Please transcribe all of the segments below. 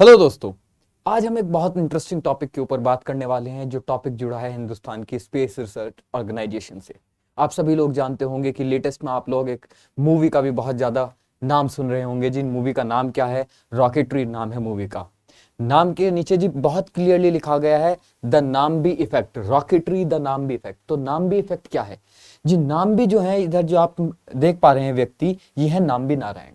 Hello दोस्तों। आज हम एक बहुत इंटरेस्टिंग टॉपिक के ऊपर बात करने वाले हैं जो टॉपिक जुड़ा है हिंदुस्तान की स्पेस रिसर्च ऑर्गेनाइजेशन से। आप सभी लोग जानते होंगे कि लेटेस्ट में आप लोग एक मूवी का भी बहुत ज़्यादा नाम सुन रहे होंगे। जिन मूवी का नाम क्या है? रॉकेटरी नाम है मूवी का। नाम के नीचे जी बहुत क्लियरली लिखा गया है the Nambi effect, rocketry the Nambi effect. तो नाम्बी इफेक्ट क्या है जी? नाम्बी जो है, इधर जो आप देख पा रहे हैं व्यक्ति, ये है नाम्बी नारायण।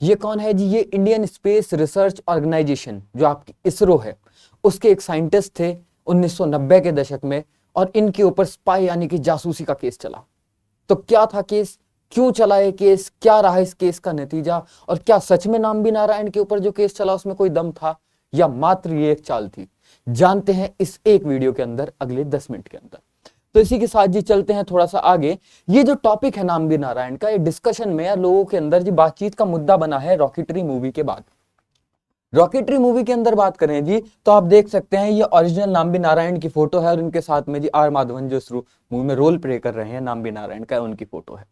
ये कौन है जी? ये इंडियन स्पेस रिसर्च ऑर्गेनाइजेशन जो आपकी इसरो है, उसके एक साइंटिस्ट थे 1990 के दशक में। और इनके ऊपर स्पाई यानी कि जासूसी का केस चला। तो क्या था केस, क्यों चला ये केस, क्या रहा इस केस का नतीजा, और क्या सच में नाम्बी नारायण के ऊपर जो केस चला उसमें कोई दम था या मात्र ये एक चाल थी? जानते हैं इस एक वीडियो के अंदर अगले 10 मिनट के अंदर। तो इसी के साथ जी चलते हैं थोड़ा सा आगे। ये जो टॉपिक है नाम्बी नारायण का, ये डिस्कशन में या लोगों के अंदर जी बातचीत का मुद्दा बना है रॉकेटरी मूवी के बाद। रॉकेटरी मूवी के अंदर बात करें जी तो आप देख सकते हैं ये ओरिजिनल नाम्बी नारायण की फोटो है और इनके साथ में जी आर माधवन जो इस मूवी में रोल प्ले कर रहे हैं नाम्बी नारायण का, उनकी फोटो है।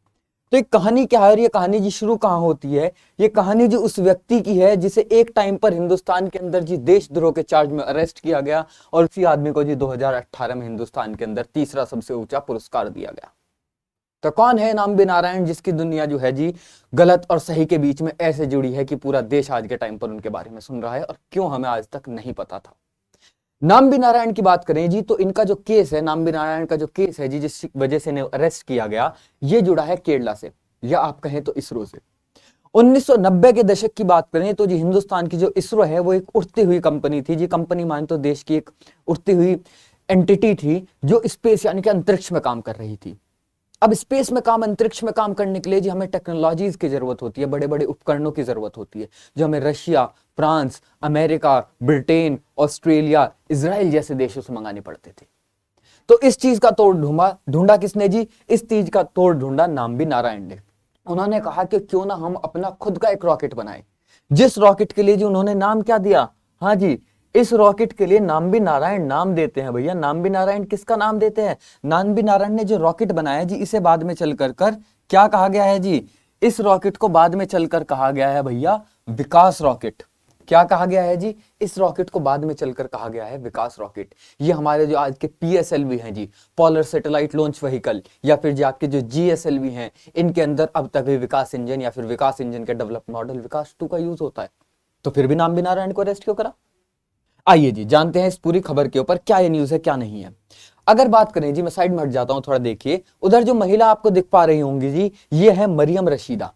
तो एक कहानी क्या है और ये कहानी जी शुरू कहां होती है? ये कहानी जी उस व्यक्ति की है जिसे एक टाइम पर हिंदुस्तान के अंदर जी देशद्रोह के चार्ज में अरेस्ट किया गया और उसी आदमी को जी 2018 में हिंदुस्तान के अंदर तीसरा सबसे ऊंचा पुरस्कार दिया गया। तो कौन है नाम्बी नारायण, जिसकी दुनिया जो है जी गलत और सही के बीच में ऐसे जुड़ी है कि पूरा देश आज के टाइम पर उनके बारे में सुन रहा है और क्यों हमें आज तक नहीं पता था। नाम्बी नारायण की बात करें जी तो इनका जो केस है, नाम्बी नारायण का जो केस है जी, जिस वजह से इन्हें अरेस्ट किया गया, ये जुड़ा है केरला से या आप कहें तो इसरो से। 1990 के दशक की बात करें तो जी हिंदुस्तान की जो इसरो है वो एक उठती हुई कंपनी थी जी। कंपनी मान तो देश की एक उठती हुई एंटिटी थी जो स्पेस यानी कि अंतरिक्ष में काम कर रही थी। अब स्पेस में काम, अंतरिक्ष में काम करने के लिए जी हमें टेक्नोलॉजीज की जरूरत होती है, बड़े बड़े उपकरणों की जरूरत होती है जो हमें Russia, France, America, Britain, Australia, Israel जैसे देशों से मंगाने पड़ते थे। तो इस चीज का तोड़ ढूंढा किसने जी? इस चीज का तोड़ ढूंढा नाम्बी नारायण ने। उन्होंने कहा कि क्यों ना हम अपना खुद का एक रॉकेट बनाएं। जिस रॉकेट के लिए जी उन्होंने नाम क्या दिया? हाँ जी, इस रॉकेट के लिए नाम्बी नारायण नाम देते हैं भैया। नाम्बी नारायण किसका नाम देते हैं? नाम्बी नारायण ने जो रॉकेट बनाया जी, इसे बाद में चलकर क्या कहा गया है जी? इस रॉकेट को बाद में चलकर कहा गया है भैया विकास रॉकेट। क्या कहा गया है जी? इस रॉकेट को बाद में चलकर कहा गया है विकास रॉकेट। ये हमारे जो आज के पीएसएलवी हैं जी, पोलर सैटेलाइट लॉन्च व्हीकल, या फिर जो आपके जो जीएसएलवी हैं, इनके अंदर अब तक भी विकास इंजन या फिर विकास इंजन के डेवलप मॉडल विकास 2 का यूज होता है। तो फिर भी नाम्बी नारायण को अरेस्ट क्यों करा? आइए जी जानते हैं इस पूरी खबर के ऊपर क्या ये न्यूज है क्या नहीं है। अगर बात करें जी, मैं साइड में हट जाता हूं थोड़ा, देखिए उधर जो महिला आपको दिख पा रही होंगी जी, ये है मरियम रशीदा।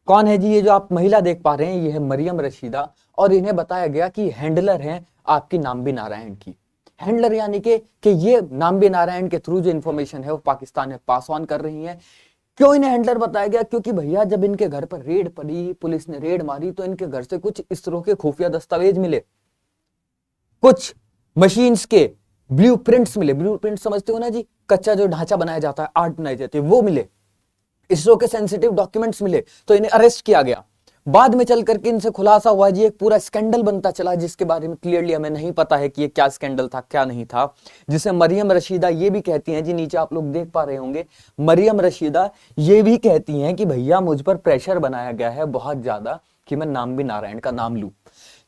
कौन है जी? ये जो आप महिला देख पा रहे हैं ये है मरियम रशीदा। और इन्हें बताया गया कि हैंडलर हैं आपकी नाम्बी नारायण की। हैंडलर यानी कि ये नाम्बी नारायण के थ्रू जो इंफॉर्मेशन है वो पाकिस्तान में पास ऑन कर रही है। क्यों इन्हें हैंडलर बताया गया? क्योंकि भैया जब इनके घर पर रेड पड़ी, पुलिस ने रेड मारी, तो इनके घर से कुछ इसरो के खुफिया दस्तावेज मिले, कुछ मशीन्स के ब्लूप्रिंट्स मिले। ब्लूप्रिंट समझते हो ना जी, कच्चा जो ढांचा बनाया जाता है, आर्ट बनाई जाती है, वो मिले। इसरो के सेंसिटिव डॉक्यूमेंट्स मिले, तो इन्हें अरेस्ट किया गया। बाद में चल करके इनसे खुलासा हुआ जी, एक पूरा स्कैंडल बनता चला जिसके बारे में क्लियरली हमें नहीं पता है कि ये क्या स्कैंडल था क्या नहीं था, जिसे मरियम रशीदा ये भी कहती हैं जी, नीचे आप लोग देख पा रहे होंगे, मरियम रशीदा ये भी कहती हैं कि भैया मुझ पर प्रेशर बनाया गया है बहुत ज्यादा कि मैं नाम्बी नारायण का नाम लूं।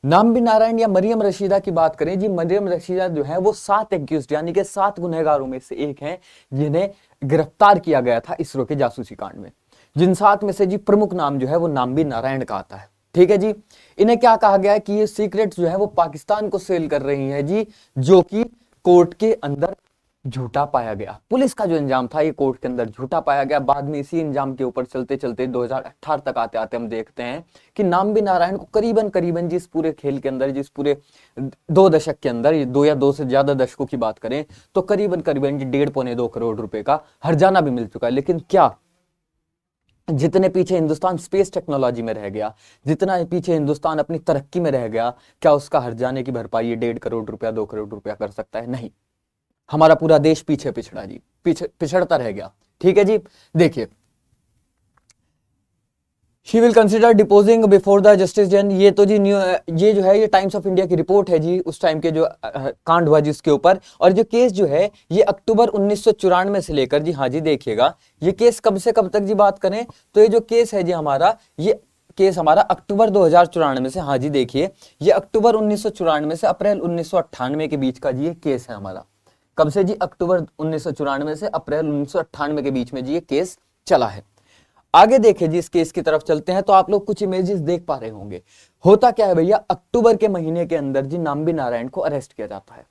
नाम्बी नारायण या मरियम रशीदा की बात करें जी, मरियम रशीदा जो है वो 7 एक्यूज्ड यानी कि 7 गुनहगारों में से एक हैं जिन्हें गिरफ्तार किया गया था इसरो के जासूसी कांड में। जिन 7 में से जी प्रमुख नाम जो है वो नाम्बी नारायण का आता है। ठीक है जी। इन्हें क्या कहा गया है कि ये सीक्रेट जो है वो पाकिस्तान को सेल कर रही है जी, जो कि कोर्ट के अंदर झूठा पाया गया। पुलिस का जो इंजाम था ये कोर्ट के अंदर झूठा पाया गया। बाद में इसी इंजाम के ऊपर चलते चलते 2018 तक आते आते हम देखते हैं कि नाम्बी नारायण को करीबन करीबन जिस पूरे खेल के अंदर, जिस पूरे 2 दशक के अंदर, 2 या 2 से ज्यादा दशकों की बात करें तो करीबन करीबन 1.5-2 करोड़ रुपए का हर्जाना भी मिल चुका है। लेकिन क्या जितने पीछे हिंदुस्तान स्पेस टेक्नोलॉजी में रह गया, जितना पीछे हिंदुस्तान अपनी तरक्की में रह गया, क्या उसका हर्जाने की भरपाई ये 1.5 करोड़ रुपया 2 करोड़ रुपया कर सकता है? नहीं। हमारा पूरा देश पीछे पिछड़ा जी, पीछे पिछड़ता रह गया। ठीक है जी। देखिए, she will consider deposing before the justice Jain, ये तो जी ये जो है ये टाइम्स ऑफ इंडिया की रिपोर्ट है जी, उस टाइम के जो कांड हुआ जिसके ऊपर। और जो केस जो है ये अक्टूबर 1994 से लेकर जी, हाँ जी देखिएगा, ये केस कब से कब तक जी बात करें तो ये जो केस है जी हमारा, ये केस हमारा अक्टूबर 2094 से, हाँ जी देखिए ये अक्टूबर 1994 से अप्रैल 1998 के बीच का जी ये केस है हमारा। कब से जी? अक्टूबर 1994 से अप्रैल 1998 के बीच में जी ये केस चला है। आगे देखिए जी, इस केस की तरफ चलते हैं तो आप लोग कुछ इमेजेस देख पा रहे होंगे। होता क्या है भैया, अक्टूबर के महीने के अंदर जी नाम्बी नारायण को अरेस्ट किया जाता है।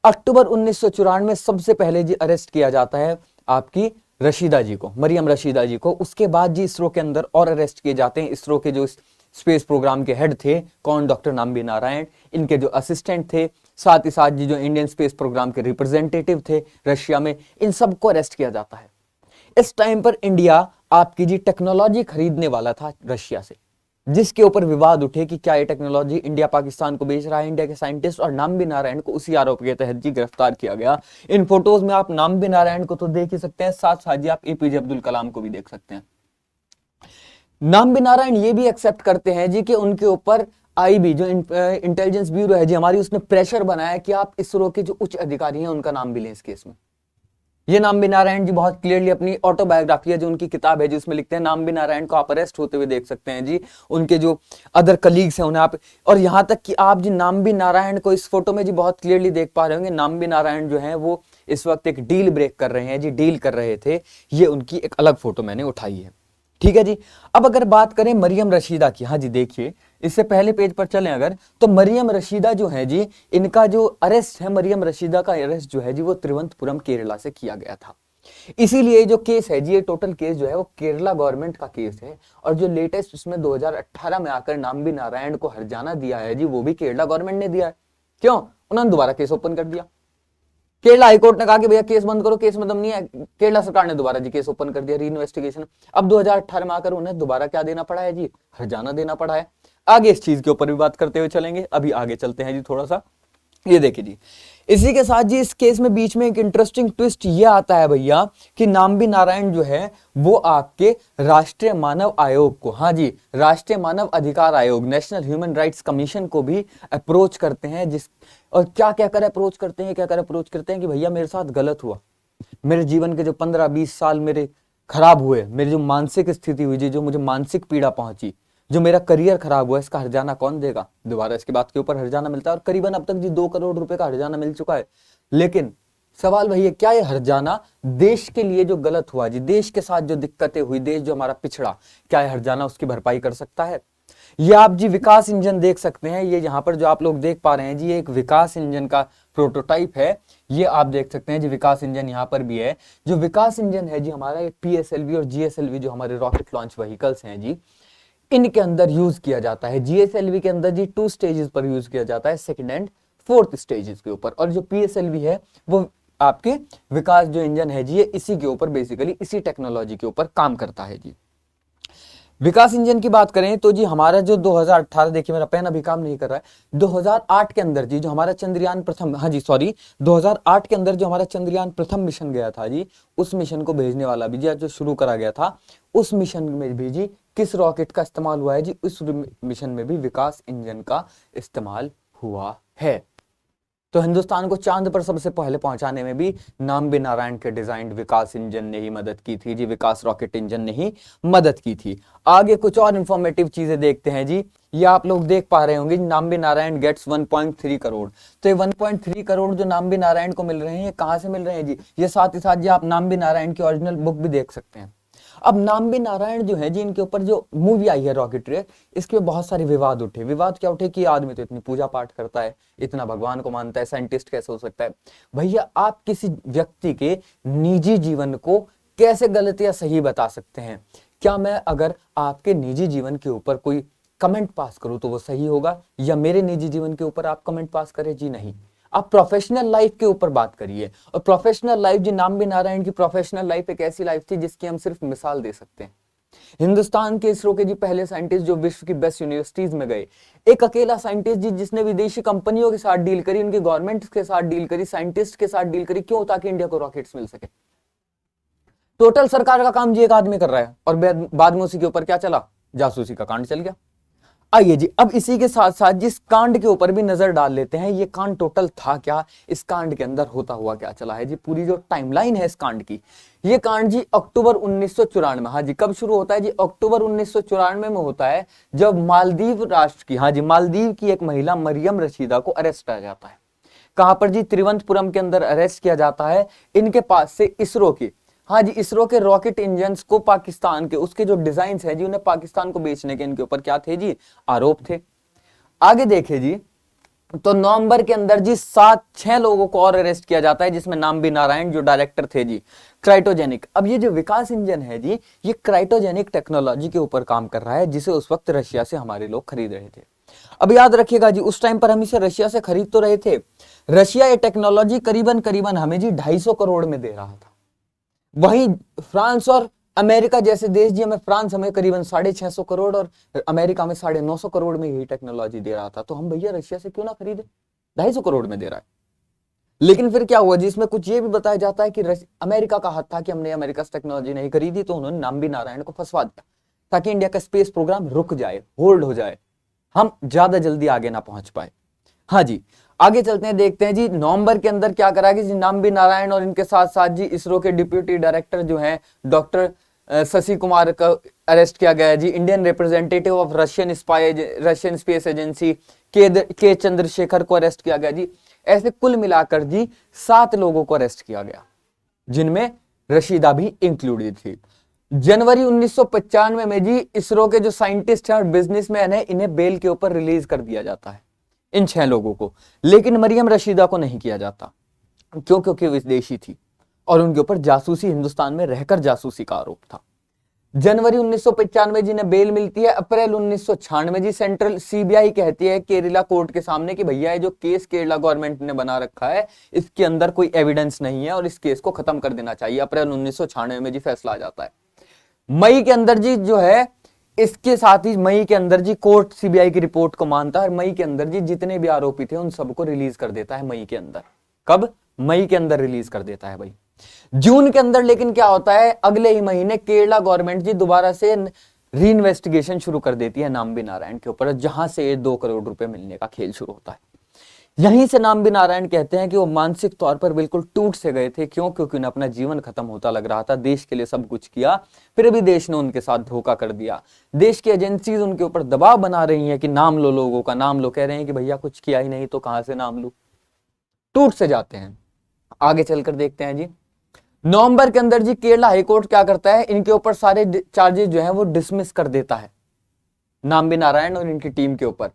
अक्टूबर 1994 में सबसे पहले जी अरेस्ट किया जाता है आपकी रशीदा जी को, मरियम रशीदा जी को। उसके बाद जी इसरो के अंदर और अरेस्ट किए जाते हैं। इसरो के जो स्पेस प्रोग्राम के हेड थे कौन? डॉक्टर नाम्बी नारायण। इनके जो असिस्टेंट थे, साथ ही साथ जी जो इंडियन स्पेस प्रोग्राम के रिप्रेजेंटेटिव थे रशिया में, इन सबको अरेस्ट किया जाता है। इस टाइम पर इंडिया आपकी जी टेक्नोलॉजी खरीदने वाला था रशिया से, जिसके ऊपर विवाद उठे कि क्या ये टेक्नोलॉजी इंडिया पाकिस्तान को बेच रहा है। इंडिया के साइंटिस्ट और नाम्बी नारायण को उसी आरोप के तहत जी गिरफ्तार किया गया। इन फोटोज में आप नाम्बी नारायण को तो देख ही सकते हैं, साथ साथ जी आप एपीजे अब्दुल कलाम को भी देख सकते हैं। नाम्बी नारायण ये भी एक्सेप्ट करते हैं जी कि उनके ऊपर आईबी जो इंटेलिजेंस ब्यूरो है जी हमारी, उसने प्रेशर बनाया कि आप इसरो के जो उच्च अधिकारी हैं उनका नाम भी लें इस केस में। ये नाम्बी नारायण जी बहुत क्लियरली अपनी ऑटोबायोग्राफी है जो उनकी किताब है जिसमें लिखते हैं, नाम्बी नारायण को आप अरेस्ट होते हुए देख सकते हैं जी। उनके जो अदर कलीग्स हैं उन्हें आप, और यहां तक कि आप जी नाम्बी नारायण को इस फोटो में जी बहुत क्लियरली देख पा रहे होंगे। नाम्बी नारायण जो है वो इस वक्त एक डील ब्रेक कर रहे हैं जी, डील कर रहे थे। ये उनकी एक अलग फोटो मैंने उठाई है, ठीक है जी। अब अगर बात करें मरियम रशीदा की, हाँ जी देखिए इससे पहले पेज पर चलें अगर, तो मरियम रशीदा जो है जी, इनका जो अरेस्ट है, मरियम रशीदा का अरेस्ट जो है जी वो तिरुवनंतपुरम केरला से किया गया था। इसीलिए जो केस है जी, ये टोटल केस जो है वो केरला गवर्नमेंट का केस है। और जो लेटेस्ट उसमें 2018 में आकर नाम्बी नारायण को हर्जाना दिया है जी, वो भी केरला गवर्नमेंट ने दिया है। क्यों? उन्होंने दोबारा केस ओपन कर दिया। केरला हाईकोर्ट ने कहा कि भैया केस बंद करो, केस में दम नहीं है। केरला सरकार ने दोबारा जी केस ओपन कर दिया, री इन्वेस्टिगेशन। अब 2018 में आकर उन्हें दोबारा क्या देना पड़ा है जी? हर्जाना देना पड़ा है। आगे इस चीज के ऊपर भी बात करते हुए चलेंगे। अभी आगे चलते हैं जी थोड़ा सा। ये देखिए जी, इसी के साथ जी इस केस में बीच में एक इंटरेस्टिंग ट्विस्ट ये आता है भैया कि नाम्बी नारायण जो है वो आपके राष्ट्रीय मानव आयोग को, हाँ जी राष्ट्रीय मानव अधिकार आयोग, नेशनल ह्यूमन राइट्स कमीशन को भी अप्रोच करते हैं। जिस और क्या क्या कर अप्रोच करते हैं, क्या कर अप्रोच करते हैं कि भैया मेरे साथ गलत हुआ, मेरे जीवन के जो 15-20 साल मेरे खराब हुए, मेरी जो मानसिक स्थिति हुई जी, जो मुझे मानसिक पीड़ा पहुंची, जो मेरा करियर खराब हुआ, इसका हर्जाना कौन देगा? दोबारा इसके बाद के ऊपर हर्जाना मिलता है और करीबन अब तक जी 2 करोड़ रुपए का हर्जाना मिल चुका है। लेकिन सवाल वही है, क्या ये हर्जाना देश के लिए जो गलत हुआ जी, देश के साथ जो दिक्कतें हुई, देश जो हमारा पिछड़ा, क्या ये हर्जाना उसकी भरपाई कर सकता है? ये आप जी विकास इंजन देख सकते हैं। ये यहाँ पर जो आप लोग देख पा रहे हैं जी, ये एक विकास इंजन का प्रोटोटाइप है। ये आप देख सकते हैं जी, विकास इंजन यहाँ पर भी है। जो विकास इंजन है जी हमारा, PSLV और GSLV जो हमारे रॉकेट लॉन्च व्हीकल्स हैं जी, इनके अंदर यूज किया जाता है। GSLV के अंदर जी 2 स्टेजेस पर यूज किया जाता है, 2nd एंड 4th स्टेजेस के ऊपर। और जो PSLV है वो आपके विकास जो इंजन है जी, ये इसी के ऊपर बेसिकली इसी टेक्नोलॉजी के ऊपर काम करता है जी। विकास इंजन की बात करें तो जी हमारा जो 2018, देखिए मेरा पेन अभी काम नहीं कर रहा है, 2008 के अंदर जी जो हमारा चंद्रयान प्रथम, हाँ जी सॉरी 2008 के अंदर जो हमारा चंद्रयान प्रथम मिशन गया था जी, उस मिशन को भेजने वाला भी जी जो शुरू करा गया था, उस मिशन में भी जी किस रॉकेट का इस्तेमाल हुआ है जी? उस मिशन में भी विकास इंजन का इस्तेमाल हुआ है। तो हिंदुस्तान को चांद पर सबसे पहले पहुंचाने में भी नाम्बी नारायण के डिजाइंड विकास इंजन ने ही मदद की थी जी, विकास रॉकेट इंजन ने ही मदद की थी। आगे कुछ और इंफॉर्मेटिव चीजें देखते हैं जी। ये आप लोग देख पा रहे होंगे, नाम्बी नारायण गेट्स 1.3 करोड़। तो ये 1.3 करोड़ जो नाम्बी नारायण को मिल रहे हैं, कहां से मिल रहे हैं जी? ये साथ ही साथ जी आप नाम्बी नारायण की ओरिजिनल बुक भी देख सकते हैं। अब नाम्बी नारायण जो है जी, इनके ऊपर जो मूवी आई है रॉकेटरी, इसके बहुत सारे विवाद उठे। विवाद क्या उठे कि आदमी तो इतनी पूजा पाठ करता है, इतना भगवान को मानता है, साइंटिस्ट कैसे हो सकता है? भैया आप किसी व्यक्ति के निजी जीवन को कैसे गलत या सही बता सकते हैं? क्या मैं अगर आपके निजी जीवन के ऊपर कोई कमेंट पास करूं तो वो सही होगा, या मेरे निजी जीवन के ऊपर आप कमेंट पास करें? जी नहीं, आप प्रोफेशनल लाइफ के ऊपर बात करिए। और प्रोफेशनल लाइफ जी, नाम्बी नारायण की प्रोफेशनल लाइफ एक ऐसी लाइफ थी जिसकी हम सिर्फ मिसाल दे सकते हैं। हिंदुस्तान के इसरो के जी पहले साइंटिस्ट जो विश्व की बेस्ट यूनिवर्सिटीज में गए, एक अकेला साइंटिस्ट जी जिसने विदेशी कंपनियों के साथ डील करी, उनकी गवर्नमेंट के साथ डील करी, साइंटिस्ट के साथ डील करी, क्यों? ताकि इंडिया को रॉकेट्स मिल सके। टोटल सरकार का काम जी एक आदमी कर रहा है, और बाद में उसी के ऊपर क्या चला? जासूसी का कांड चल गया। आइए जी, अब इसी के साथ साथ जिस कांड के ऊपर भी नजर डाल लेते हैं, ये कांड टोटल था क्या, इस कांड के अंदर होता हुआ क्या चला है जी, पूरी जो टाइमलाइन है इस कांड की। ये कांड जी अक्टूबर 1994, हाँ जी, कब शुरू होता है जी, अक्टूबर 1994 में होता है, जब मालदीव राष्ट्र की, हाँ जी, मालदीव की एक महिला मरियम रशीदा को अरेस्ट किया जाता है। कहां पर जी, तिरुवनंतपुरम के अंदर अरेस्ट किया जाता है। इनके पास से इसरो की, हाँ जी, इसरो के रॉकेट इंजन्स को पाकिस्तान के, उसके जो डिजाइन है जी, उन्हें पाकिस्तान को बेचने के इनके ऊपर क्या थे जी, आरोप थे। आगे देखे जी, तो नवंबर के अंदर जी 6 लोगों को और अरेस्ट किया जाता है, जिसमें नाम्बी नारायण जो डायरेक्टर थे जी, क्राइटोजेनिक। अब ये जो विकास इंजन है जी, ये क्राइटोजेनिक टेक्नोलॉजी के ऊपर काम कर रहा है, जिसे उस वक्त रशिया से हमारे लोग खरीद रहे थे। अब याद रखिएगा जी, उस टाइम पर हम इसे रशिया से खरीद तो रहे थे, रशिया ये टेक्नोलॉजी करीबन करीबन हमें जी 250 करोड़ में दे रहा था। वहीं फ्रांस और अमेरिका जैसे देश जी, हमें फ्रांस हमें करीबन 650 करोड़ और अमेरिका में 950 करोड़ में यही टेक्नोलॉजी दे रहा था। तो हम भैया रशिया से क्यों ना खरीदे, 250 करोड़ में दे रहा है। लेकिन फिर क्या हुआ जी, इसमें कुछ ये भी बताया जाता है कि अमेरिका का हाथ था कि हमने अमेरिका से टेक्नोलॉजी नहीं खरीदी, तो उन्होंने नाम्बी नारायण को फंसवा दिया ताकि इंडिया का स्पेस प्रोग्राम रुक जाए, होल्ड हो जाए, हम ज्यादा जल्दी आगे ना पहुंच पाए। हाँ जी, आगे चलते हैं, देखते हैं जी नवंबर के अंदर क्या करा कि नाम्बी नारायण और इनके साथ साथ जी इसरो के डिप्यूटी डायरेक्टर जो हैं डॉक्टर शशि कुमार का अरेस्ट किया गया है जी। Indian representative of Russian space agency K Chandrashekhar को अरेस्ट किया गया जी। ऐसे कुल मिलाकर जी 7 लोगों को अरेस्ट किया गया, जिनमें रशीदा भी इंक्लूडेड थी। जनवरी 1995 में जी इसरो के जो साइंटिस्ट हैं और बिजनेसमैन हैं, इन्हें बेल के ऊपर रिलीज कर दिया जाता है, इन 6 लोगों को। लेकिन मरियम रशीदा को नहीं किया जाता, क्यों? क्योंकि विदेशी थी और उनके ऊपर जासूसी, हिंदुस्तान में रहकर जासूसी का आरोप था। जनवरी 1995 जी ने बेल मिलती है। अप्रैल 1996 जी सेंट्रल सीबीआई कहती है केरला कोर्ट के सामने कि भैया ये जो केस केरला गवर्नमेंट ने बना रखा है, इसके अंदर कोई एविडेंस नहीं है और इस केस को खत्म कर देना चाहिए। अप्रैल 1996 में जी फैसला आ जाता है। मई के अंदर जी जो है, इसके साथ ही मई के अंदर जी कोर्ट सीबीआई की रिपोर्ट को मानता है और मई के अंदर जी जितने भी आरोपी थे उन सबको रिलीज कर देता है मई के अंदर। कब? मई के अंदर रिलीज कर देता है भाई। जून के अंदर लेकिन क्या होता है, अगले ही महीने केरला गवर्नमेंट जी दोबारा से री इन्वेस्टिगेशन शुरू कर देती है नाम्बी नारायण के ऊपर, जहां से 2 करोड़ रुपए मिलने का खेल शुरू होता है। यहीं से नाम्बी नारायण कहते हैं कि वो मानसिक तौर पर बिल्कुल टूट से गए थे। क्यों? क्योंकि उन्हें अपना जीवन खत्म होता लग रहा था, देश के लिए सब कुछ किया, फिर भी देश ने उनके साथ धोखा कर दिया। देश की एजेंसीज उनके ऊपर दबाव बना रही हैं कि नाम लो, लोगों का नाम लो, कह रहे हैं कि भैया कुछ किया ही नहीं तो कहां से नाम लो, टूट से जाते हैं। आगे चलकर देखते हैं जी, नवंबर के अंदर जी केरला हाईकोर्ट क्या करता है, इनके ऊपर सारे चार्जेस जो हैं वो डिसमिस कर देता है नाम्बी नारायण और इनकी टीम के ऊपर।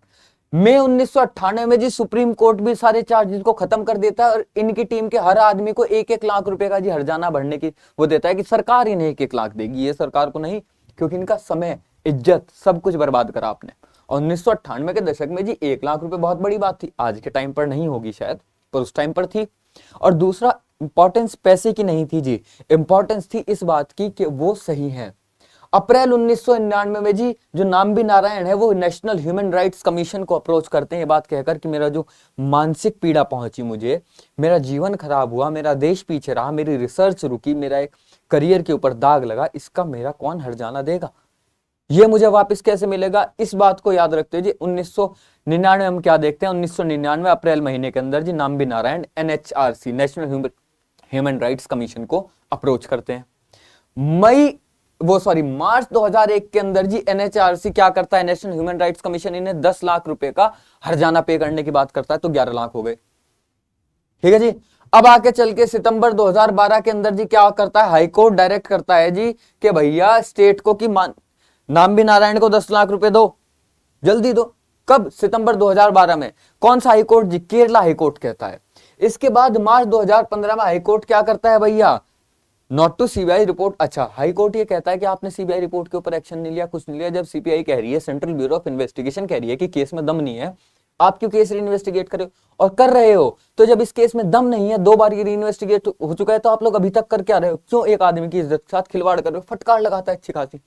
मई 1998 में जी सुप्रीम कोर्ट भी सारे चार्जेस को खत्म कर देता है और इनकी टीम के हर आदमी को 1-1 लाख रुपए का जी हर्जाना भरने की वो देता है कि सरकार इन्हें 1-1 लाख देगी, ये सरकार को नहीं, क्योंकि इनका समय, इज्जत, सब कुछ बर्बाद करा आपने। और 1998 के दशक में जी 1 लाख रुपए बहुत बड़ी बात थी, आज के टाइम पर नहीं होगी शायद, पर उस टाइम पर थी। और दूसरा, इंपॉर्टेंस पैसे की नहीं थी जी, इंपॉर्टेंस थी इस बात की कि वो सही है। अप्रैल 1999 में जी जो नाम्बी नारायण है वो नेशनल ह्यूमन राइट्स कमीशन को अप्रोच करते हैं, ये बात कहकर कि मेरा जो मानसिक पीड़ा पहुंची मुझे, मेरा जीवन खराब हुआ, मेरा देश पीछे रहा, मेरी रिसर्च रुकी, मेरा एक करियर के ऊपर दाग लगा, इसका मेरा कौन हर्जाना देगा, ये मुझे वापस कैसे मिलेगा? इस बात को याद रखते जी 1999 हम क्या देखते हैं, 1999 अप्रैल महीने के अंदर जी Nambi Narayan NHRC National Human Rights Commission को अप्रोच करते हैं। मार्च 2001 के अंदर जी NHRC क्या करता है, नेशनल ह्यूमन राइट्स कमीशन इन्हें 10 लाख रुपए का हर्जाना पे करने की बात करता है, तो 11 लाख हो गए। ठीक है जी। अब आके चल के सितंबर 2012 के अंदर जी क्या करता है, हाईकोर्ट डायरेक्ट करता है जी कि भैया स्टेट को कि नाम्बी नारायण को 10 लाख रुपए दो, जल्दी दो। कब? सितंबर 2012 में। कौन सा हाईकोर्ट जी? केरला हाईकोर्ट कहता है। इसके बाद मार्च 2015 में हाईकोर्ट क्या करता है भैया, नॉट टू सीबीआई रिपोर्ट। अच्छा, हाईकोर्ट ये कहता है कि आपने सीबीआई रिपोर्ट के ऊपर एक्शन नहीं लिया, कुछ नहीं लिया। जब सीबीआई कह रही है, सेंट्रल ब्यूरो ऑफ इन्वेस्टिगेशन कह रही है कि केस में दम नहीं है, आप क्यों केस री इन्वेस्टिगेट कर रहे हो? और कर रहे हो तो जब इस केस में दम नहीं है, 2 बार ये री इन्वेस्टिगेट हो चुका है, तो आप लोग अभी तक कर क्या रहे हो? क्यों एक आदमी की इज्जत के साथ खिलवाड़ कर रहे हो? फटकार लगाता है अच्छी खासी।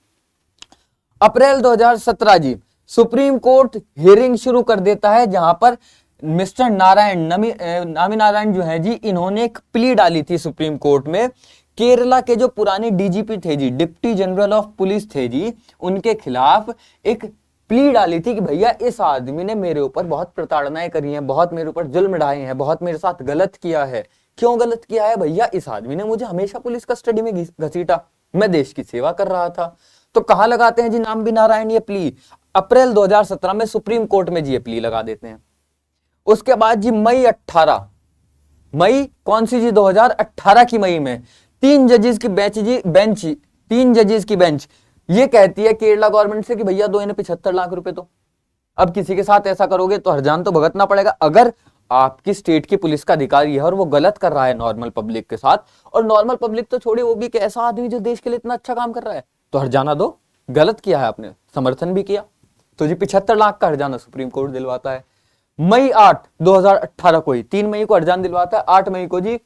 अप्रैल 2017 जी सुप्रीम कोर्ट हियरिंग शुरू कर देता है, जहां पर मिस्टर नारायण नामी नारायण जो है जी, इन्होंने एक प्ली डाली थी सुप्रीम कोर्ट में। केरला के जो पुराने डीजीपी थे जी, डिप्टी जनरल ऑफ पुलिस थे जी, उनके खिलाफ एक प्ली डाली थी कि भैया इस आदमी ने मेरे ऊपर बहुत प्रताड़नाएं करी हैं, बहुत मेरे ऊपर जुल्म ढाए हैं, बहुत मेरे साथ गलत किया है। क्यों गलत किया है भैया? इस आदमी ने मुझे हमेशा पुलिस कस्टडी में घसीटा, मैं देश की सेवा कर रहा था। तो कहां लगाते हैं जी नाम्बी नारायण ये प्ली? अप्रैल 2017 में सुप्रीम कोर्ट में जी ये प्ली लगा देते हैं। उसके बाद जी मई 18, मई कौन सी जी 2018 की मई में 3 जजेस की बेंच ये कहती है केरला गवर्नमेंट से कि भैया दो इन्हें 75 लाख रुपए दो। अब किसी के साथ ऐसा करोगे तो हरजान तो भुगतना पड़ेगा। अगर आपकी स्टेट की पुलिस का अधिकारी है और वो गलत कर रहा है नॉर्मल पब्लिक के साथ, और नॉर्मल पब्लिक तो छोड़िए, वो भी एक ऐसा आदमी जो देश के लिए इतना अच्छा काम कर रहा है, तो हरजाना दो। गलत किया है आपने, समर्थन भी किया, तो जी 75 लाख का हरजाना सुप्रीम कोर्ट दिलवाता है। मई 8 2018 को ही, 3 मई को हरजाना दिलवाता है, 8 मई को जी,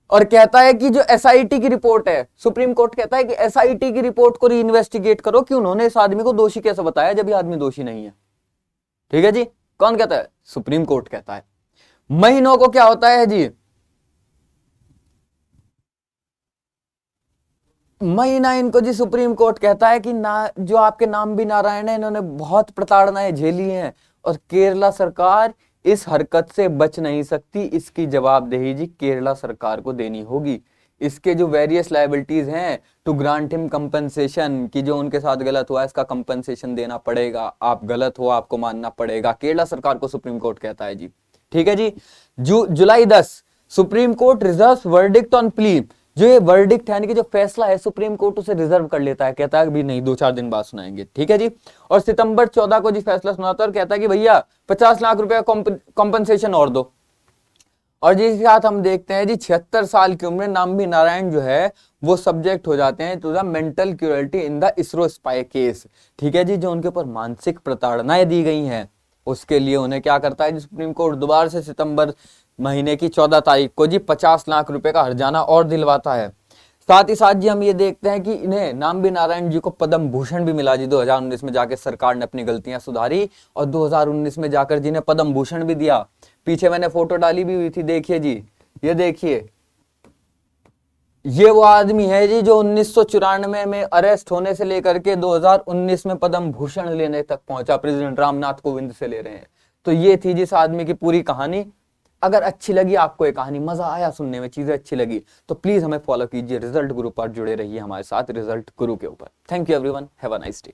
और कहता है कि जो एसआईटी की रिपोर्ट है, सुप्रीम कोर्ट कहता है कि एसआईटी की रिपोर्ट को री इन्वेस्टिगेट करो कि उन्होंने इस आदमी को दोषी कैसे बताया जब ये आदमी दोषी नहीं है। ठीक है जी, कौन कहता है? सुप्रीम कोर्ट कहता है। मई 9 को क्या होता है जी? मई 9 को जी सुप्रीम कोर्ट कहता है कि ना, जो आपके नाम्बी नारायण है, इन्होंने बहुत प्रताड़नाएं झेली हैं और केरला सरकार इस हरकत से बच नहीं सकती, इसकी जवाबदेही जी केरला सरकार को देनी होगी। इसके जो वेरियस लायबिलिटीज हैं टू ग्रांट हिम कंपनसेशन, कि जो उनके साथ गलत हुआ इसका कंपनसेशन देना पड़ेगा, आप गलत हो आपको मानना पड़ेगा, केरला सरकार को सुप्रीम कोर्ट कहता है जी। ठीक है जी। जुलाई 10 supreme court reserves verdict on plea. जो ये वर्डिक्ट है कि जो फैसला है सुप्रीम कोर्ट उसे रिजर्व कर लेता है, कहता है भी नहीं 2-4 दिन बाद सुनाएंगे। ठीक है जी। और सितंबर 14 को जी फैसला सुनाता है और कहता है कि भैया 50 लाख रुपया कॉम्पनसेशन और दो। और जिसके साथ हम देखते हैं जी 76 साल की उम्र में नाम्बी नारायण जो है वो सब्जेक्ट हो जाते हैं to the mental cruelty in the ISRO spy case. ठीक है जी। जो उनके ऊपर मानसिक प्रताड़नाएं दी गई हैं उसके लिए उन्हें क्या करता है जी सुप्रीम कोर्ट? दोबारा से सितंबर महीने की 14 तारीख को जी 50 लाख रुपए का हर्जाना और दिलवाता है। साथ ही साथ जी हम ये देखते हैं कि इन्हें नाम्बी नारायण जी को पद्म भूषण भी मिला जी। 2019 में जाकर सरकार ने अपनी गलतियां सुधारी और 2019 में जाकर जिन्हें पद्म भूषण भी दिया। पीछे मैंने फोटो डाली भी हुई थी, देखिए जी, ये देखिए, ये वो आदमी है जी जो 1994 में अरेस्ट होने से लेकर के 2019 में पद्म भूषण लेने तक पहुंचा, प्रेसिडेंट रामनाथ कोविंद से ले रहे हैं। तो ये थी जिस आदमी की पूरी कहानी। अगर अच्छी लगी आपको ये कहानी, मजा आया सुनने में, चीजें अच्छी लगी, तो प्लीज हमें फॉलो कीजिए, रिजल्ट गुरु पर जुड़े रहिए हमारे साथ, रिजल्ट गुरु के ऊपर। Thank you everyone, have a nice day.